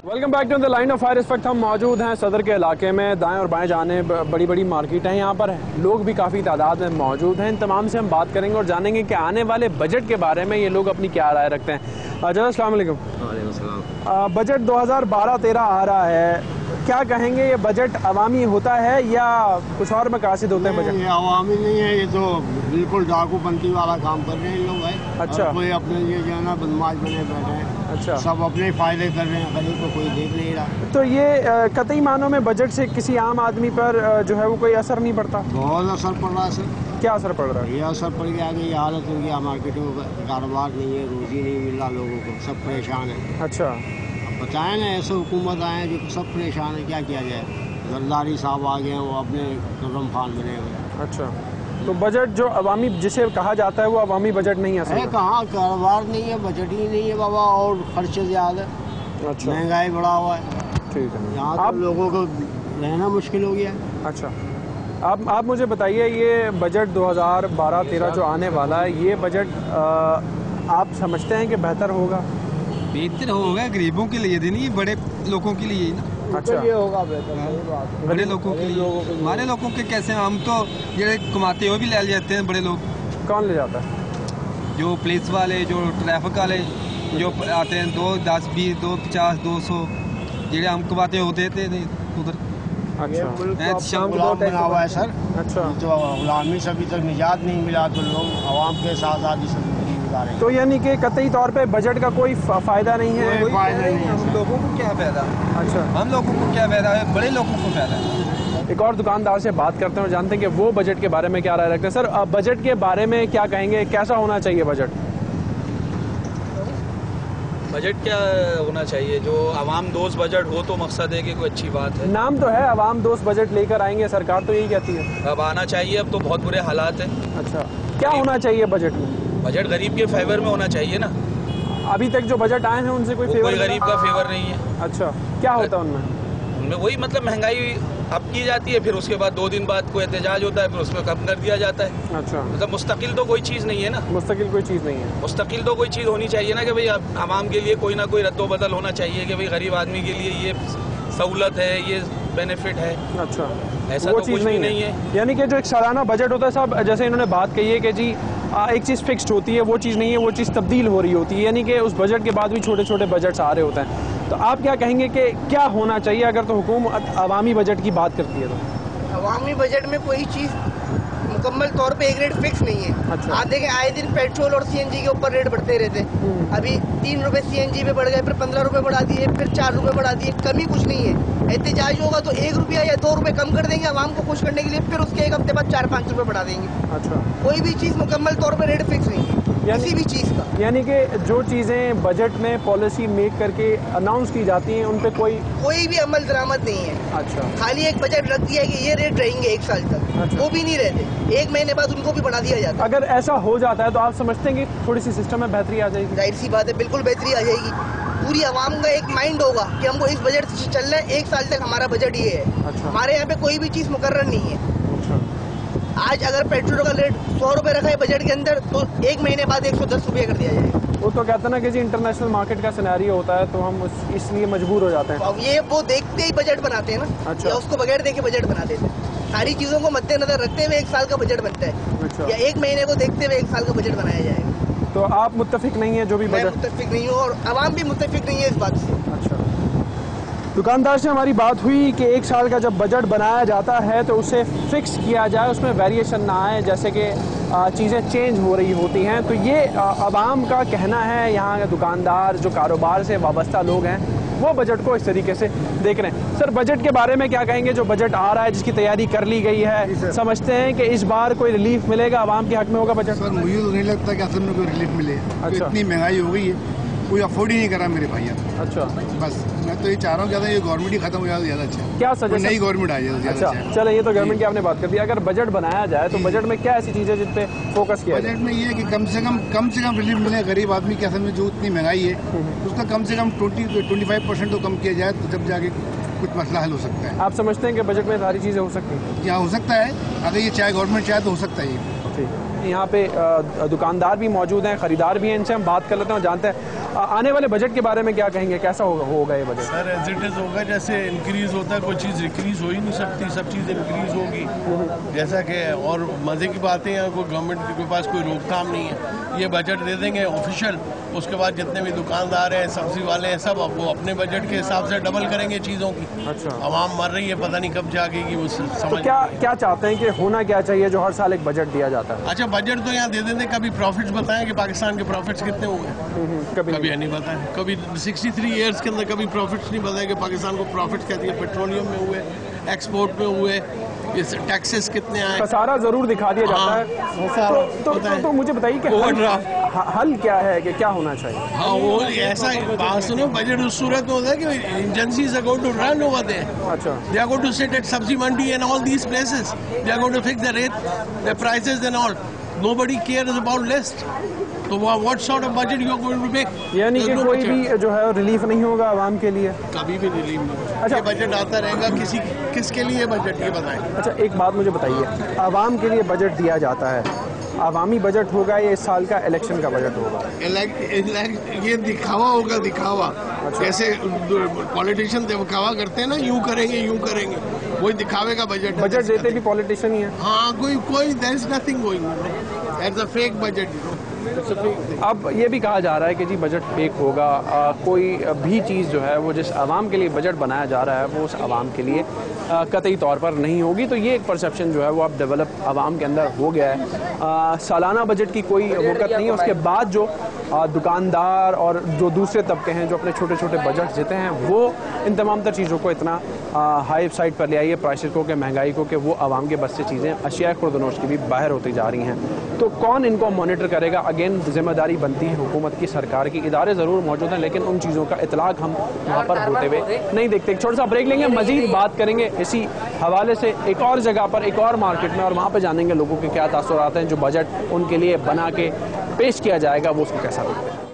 Welcome back to the line of fire. इस वक्त हम मौजूद हैं सदर के इलाके में। दाएं और बाएं जाने बड़ी बड़ी मार्केट हैं, यहाँ पर लोग भी काफ़ी तादाद में मौजूद हैं। इन तमाम से हम बात करेंगे और जानेंगे कि आने वाले बजट के बारे में ये लोग अपनी क्या राय रखते हैं। अस्सलाम वालेकुम। बजट 2012-13 आ रहा है, क्या कहेंगे, ये बजट अवामी होता है या कुछ और मकासद होते हैं? बजट ये अवामी नहीं है, ये तो बिल्कुल डाकूपंथी वाला काम कर रहे हैं लोग भाई। अच्छा। कोई अपने लिए जो है ना बदमाश बने बैठे हैं। अच्छा। सब अपने फायदे कर रहे हैं, गरीब को कोई देख नहीं रहा। तो ये कतई मानों में बजट से किसी आम आदमी पर जो है वो कोई असर नहीं पड़ता? बहुत असर पड़ रहा है सर। क्या असर पड़ रहा है? ये असर पड़ गया कि ये हालत हो गया, मार्केटों का कारोबार नहीं है, रोजी नहीं मिल रहा लोगों को, सब परेशान है। अच्छा। बताएं ना, ऐसे हुकूमत आए जो सब परेशान है, क्या किया जाए। जरदारी साहब आ गए हैं, वो अपने कदम खान बने हुए। अच्छा, तो बजट जो अवामी जिसे कहा जाता है वो अवामी बजट नहीं है? कहाँ कारोबार नहीं है, बजट ही नहीं है बाबा, और खर्चे ज़्यादा। अच्छा। महंगाई बढ़ा हुआ है। ठीक है। यहाँ आप लोगों को रहना मुश्किल हो गया है। अच्छा, आप मुझे बताइए, ये बजट 2012-13 जो आने वाला है, ये बजट आप समझते हैं कि बेहतर होगा? बेहतर होगा गरीबों के लिए नहीं, बड़े लोगों के लिए ना। अच्छा, ये होगा बेहतर। बड़े लोगों के लिए, हमारे लोगों के कैसे, हम तो ये कमाते हुए भी ले जाते हैं। बड़े लोग कौन ले जाता है? जो पुलिस वाले, जो ट्रैफिक वाले जो आते हैं, 2, 10, 20, 2, 50, 200 जेड़े हम कमाते हो देते थे उधर। अच्छा, शाम को बना हुआ है सर। अच्छा, तो गुलामी से अभी तक निजात नहीं मिला, तो लोग आवाम के साथ आज़ादी से जिंदगी गुजारेंगे। तो यानी कि कतई तौर पे बजट का कोई फायदा नहीं है? कोई फायदा नहीं है। हम लोगों को क्या फायदा? अच्छा, हम लोगों को क्या फायदा है, बड़े लोगों को फायदा है। एक और दुकानदार से बात करते हैं और जानते हैं कि वो बजट के बारे में क्या राय रखते हैं। सर, बजट के बारे में क्या कहेंगे, कैसा होना चाहिए बजट? बजट क्या होना चाहिए, जो आवाम दोस्त बजट हो तो मकसद है कि कोई अच्छी बात है। नाम तो है आवाम दोस्त बजट लेकर आएंगे, सरकार तो यही कहती है। अब आना चाहिए, अब तो बहुत बुरे हालात हैं। अच्छा, क्या होना चाहिए बजट में? बजट गरीब के फेवर में होना चाहिए ना। अभी तक जो बजट आए हैं उनसे कोई फेवर? कोई गरीब का फेवर नहीं है। अच्छा, क्या होता है उनमें? उनमें वही मतलब महंगाई अब की जाती है, फिर उसके बाद 2 दिन बाद कोई एहतजाज होता है, फिर उसमें कम कर दिया जाता है। अच्छा, मतलब मुस्तकिल तो कोई चीज़ नहीं है ना। मुस्तकिल कोई चीज़ नहीं है। मुस्तकिल तो कोई चीज़ होनी चाहिए ना कि भाई आवाम के लिए कोई ना कोई रद्दोबदल होना चाहिए कि भाई गरीब आदमी के लिए ये सहूलत है, ये बेनिफिट है। अच्छा, ऐसा वो तो चीज़ कुछ भी नहीं है। यानी कि जो एक सालाना बजट होता है साहब, जैसे इन्होंने बात कही है कि जी एक चीज़ फिक्स्ड होती है, वो चीज़ नहीं है, वो चीज़ तब्दील हो रही होती है, यानी कि उस बजट के बाद भी छोटे छोटे बजट्स आ रहे होते हैं। तो आप क्या कहेंगे कि क्या होना चाहिए अगर तो हुकूमत अवामी बजट की बात करती है? तो अवामी बजट में कोई चीज़ मुकम्मल तौर पे एक रेट फिक्स नहीं है। अच्छा। आप देखें, आए दिन पेट्रोल और सीएनजी के ऊपर रेट बढ़ते रहते हैं। अभी 3 रुपए सीएनजी पे बढ़ गए, फिर 15 रुपए बढ़ा दिए, फिर 4 रुपए बढ़ा दिए, कमी कुछ नहीं है। एहतजाज होगा तो 1 रुपया या 2 रुपए कम कर देंगे आवाम को खुश करने के लिए, फिर उसके एक हफ्ते बाद 4-5 रुपए बढ़ा देंगे। अच्छा, कोई भी चीज़ मुकम्मल तौर पर रेट फिक्स नहीं है किसी भी चीज़ का। यानी कि जो चीज़ें बजट में पॉलिसी मेक करके अनाउंस की जाती हैं उन पे कोई भी अमल दरामद नहीं है। अच्छा, खाली एक बजट रख दिया है कि ये रेट रहेंगे 1 साल तक। अच्छा। वो भी नहीं रहते, 1 महीने बाद उनको भी बढ़ा दिया जाता है। अगर ऐसा हो जाता है तो आप समझते हैं कि थोड़ी सी सिस्टम में बेहतरी आ जाएगी? जाहिर सी बात है, बिल्कुल बेहतरी आ जाएगी। पूरी आवाम का एक माइंड होगा कि हमको इस बजट से चलना है, 1 साल तक हमारा बजट ये है। अच्छा। हमारे यहाँ पे कोई भी चीज़ मुकर्रर नहीं है। अच्छा, आज अगर पेट्रोल का रेट 100 रुपए रखा है बजट के अंदर, तो 1 महीने बाद 110 रुपए कर दिया जाएगा। वो तो कहते हैं ना कि जी इंटरनेशनल मार्केट का सिनेरियो होता है, तो हम इसलिए मजबूर हो जाते हैं। अब ये वो देखते ही बजट बनाते हैं ना। अच्छा। या उसको बगैर देखे बजट बना देते हैं। सारी चीज़ों को मद्देनजर रखते हुए 1 साल का बजट बनता है। अच्छा। या 1 महीने को देखते हुए 1 साल का बजट बनाया जाएगा। तो आप मुत्तफिक नहीं है जो भी मैं बजट? मुत्तफिक नहीं हूँ और आवाम भी मुत्तफिक नहीं है इस बात से। अच्छा, दुकानदार से हमारी बात हुई कि 1 साल का जब बजट बनाया जाता है तो उसे फिक्स किया जाए, उसमें वेरिएशन ना आए, जैसे कि चीज़ें चेंज हो रही होती हैं। तो ये आवाम का कहना है। यहाँ के दुकानदार जो कारोबार से वाबस्ता लोग हैं वो बजट को इस तरीके से देख रहे हैं। सर, बजट के बारे में क्या कहेंगे? जो बजट आ रहा है, जिसकी तैयारी कर ली गई है, समझते हैं कि इस बार कोई रिलीफ मिलेगा, आवाम के हक में होगा बजट? सर, मुझे तो नहीं लगता कि असल में कोई रिलीफ मिले। अच्छा। तो इतनी महंगाई हो गई है, कोई अफोर्ड ही नहीं कर रहा मेरे भैया। अच्छा, बस मैं तो ये चाह रहा हूँ कि ये गवर्नमेंट ही खत्म हो जाए तो ज़्यादा अच्छा है। क्या कोई सजेशन? नई गवर्नमेंट आ जाए तो ज़्यादा अच्छा, अच्छा है। चलो, ये तो गवर्नमेंट की आपने बात कर दी। अगर बजट बनाया जाए तो बजट में क्या ऐसी चीज़ें जिन पे फोकस किया जाए? बजट में ये है कि कम से कम रिलीफ मिले गरीब आदमी के। असल में जो इतनी महंगाई है उसका कम से कम 25% तो कम किया जाए, तो जब जाके कुछ मसला हल हो सकता है। आप समझते हैं कि बजट में सारी चीज़ें हो सकती हैं? यहाँ हो सकता है, अगर ये चाहे गवर्नमेंट चाहे तो हो सकता है ये। ठीक है। यहाँ पे दुकानदार भी मौजूद हैं, ख़रीदार भी हैं, इनसे हम बात कर लेते हैं और जानते हैं आने वाले बजट के बारे में क्या कहेंगे, कैसा होगा ये budget? Sir as it is होगा, जैसे इंक्रीज़ होता है कोई चीज़ डिक्रीज़ हो ही नहीं सकती, सब चीज़ इंक्रीज़ होगी जैसा कि। और मज़े की बात है यहाँ कोई गवर्नमेंट के पास कोई रोकथाम नहीं है, ये बजट दे देंगे ऑफिशियल, उसके बाद जितने भी दुकानदार हैं, सब्जी वाले हैं, सब वो अपने बजट के हिसाब से डबल करेंगे चीज़ों की। अच्छा, आवाम मर रही है, पता नहीं कब जागेगी वो समझ। तो क्या चाहते हैं कि होना क्या चाहिए जो हर साल एक बजट दिया जाता है? अच्छा, बजट तो यहाँ दे देते, कभी प्रॉफिट्स बताएं कि पाकिस्तान के प्रॉफिट्स कितने हुए, कभी नहीं बताएं। कभी 63 ईयर्स के अंदर कभी प्रॉफिट्स नहीं बताए कि पाकिस्तान को प्रॉफिट्स कहती है, पेट्रोलियम में हुए, एक्सपोर्ट में हुए, टैक्सेस कितने आए, सारा जरूर दिखा दिया जाता है। तो मुझे बताइए कि हल क्या है, कि क्या होना चाहिए? हाँ, वो ऐसा बात सुनो, बजट उस सूरत में होता है कि agencies are going to run over there. अच्छा, they are going to sit at sabzi mandi and all these places, they are going to fix the rate, the prices and all, nobody cares about list. तो what sort of budget you are going to make? यानी कि कोई भी जो है relief नहीं होगा आवाम के लिए, कभी भी रिलीफ नहीं होगा। अच्छा, ये बजट आता रहेगा, किसके लिए बजट, ये बताएं। अच्छा, एक बात मुझे बताइए, आवाम के लिए बजट दिया जाता है, आवामी बजट होगा या इस साल का इलेक्शन का बजट होगा? ये दिखावा होगा, दिखावा। अच्छा। जैसे पॉलिटिशियन दिखावा करते हैं ना, यूं करेंगे वही दिखावे का बजट देते भी पॉलिटिशियन ही है। हाँ, कोई there is nothing going, it's a fake budget. अब ये भी कहा जा रहा है कि जी बजट फेक होगा, कोई भी चीज़ जो है वो जिस आवाम के लिए बजट बनाया जा रहा है वो उस आवाम के लिए कतई तौर पर नहीं होगी। तो ये एक परसेप्शन जो है वो अब डेवलप आवाम के अंदर हो गया है। सालाना बजट की कोई वक़्त नहीं है, उसके बाद जो दुकानदार और जो दूसरे तबके हैं जो अपने छोटे छोटे बजट देते हैं वो इन तमाम तर चीज़ों को इतना हाई साइड पर ले आई है, प्राइसेस को, के महंगाई को, कि वो आवाम के बस से चीज़ें अशिया खुर्दनोश की भी बाहर होती जा रही हैं। तो कौन इनको मॉनिटर करेगा? अगेन जिम्मेदारी बनती है हुकूमत की, सरकार की। इदारे ज़रूर मौजूद हैं लेकिन उन चीज़ों का इतलाक हम वहाँ पर होते हुए नहीं देखते। एक छोटा सा ब्रेक लेंगे, मजीद बात करेंगे इसी हवाले से एक और जगह पर, एक और मार्केट में, और वहाँ पर जानेंगे लोगों के क्या तासुरात हैं जो बजट उनके लिए बना के पेश किया जाएगा वो उसको कैसा लगता है।